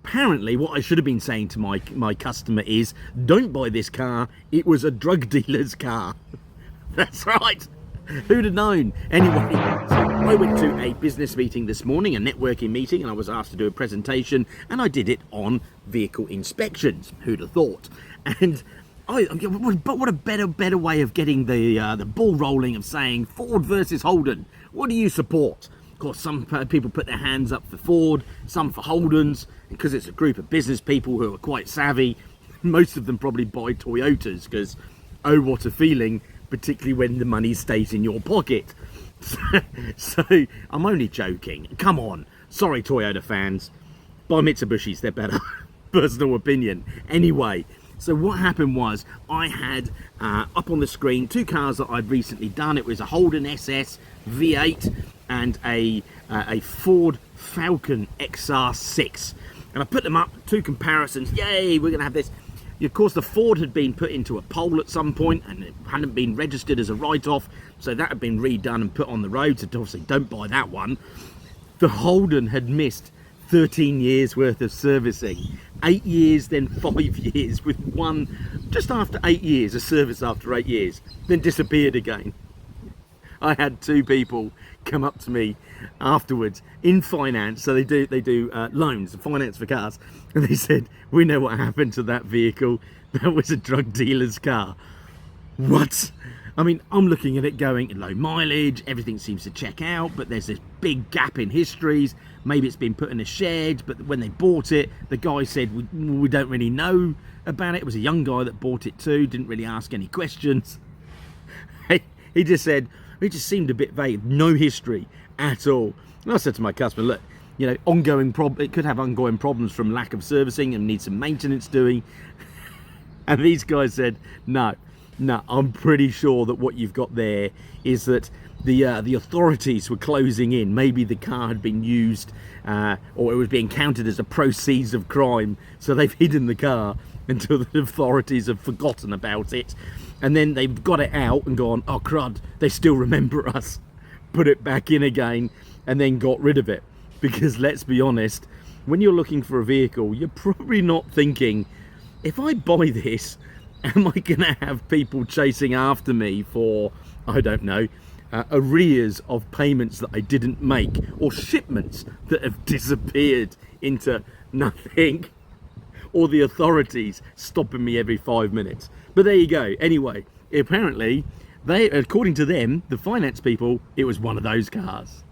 apparently what I should have been saying to my customer is, don't buy this car, it was a drug dealer's car. That's right. Who'd have known? Anyway, so I went to a business meeting this morning, a networking meeting, and I was asked to do a presentation, and I did it on vehicle inspections. Who'd have thought? And but what a better way of getting the ball rolling, of saying Ford versus Holden. What do you support? Of course, some people put their hands up for Ford, some for Holdens, because it's a group of business people who are quite savvy. Most of them probably buy Toyotas because, oh, what a feeling, particularly when the money stays in your pocket. So I'm only joking. Come on. Sorry, Toyota fans. Buy Mitsubishis, they're better. Personal opinion. Anyway, so what happened was I had up on the screen 2 cars that I'd recently done. It was a Holden SS V8 and a Ford Falcon XR6. And I put them up, 2 comparisons. Yay, we're going to have this. Of course, the Ford had been put into a poll at some point and it hadn't been registered as a write-off, so that had been redone and put on the road, so obviously don't buy that one. The Holden had missed 13 years worth of servicing, 8 years, then 5 years, with one just after 8 years, a service after 8 years, then disappeared again. I had 2 people come up to me afterwards in finance, so they do loans and finance for cars, and they said, we know what happened to that vehicle, that was a drug dealer's car. What? I mean, I'm looking at it going, low mileage, everything seems to check out, but there's this big gap in histories. Maybe it's been put in a shed, but when they bought it, the guy said, we don't really know about it. It was a young guy that bought it too, didn't really ask any questions. He just said, it just seemed a bit vague, no history at all. And I said to my customer, look, you know, it could have ongoing problems from lack of servicing and need some maintenance doing. And these guys said, no, I'm pretty sure that what you've got there is that the authorities were closing in. Maybe the car had been used or it was being counted as a proceeds of crime. So they've hidden the car until the authorities have forgotten about it. And then they've got it out and gone, oh crud, they still remember us. Put it back in again and then got rid of it. Because let's be honest, when you're looking for a vehicle, you're probably not thinking, if I buy this, am I going to have people chasing after me for, I don't know, arrears of payments that I didn't make, or shipments that have disappeared into nothing, or the authorities stopping me every 5 minutes. But there you go. Anyway, apparently, according to them, the finance people, it was one of those cars.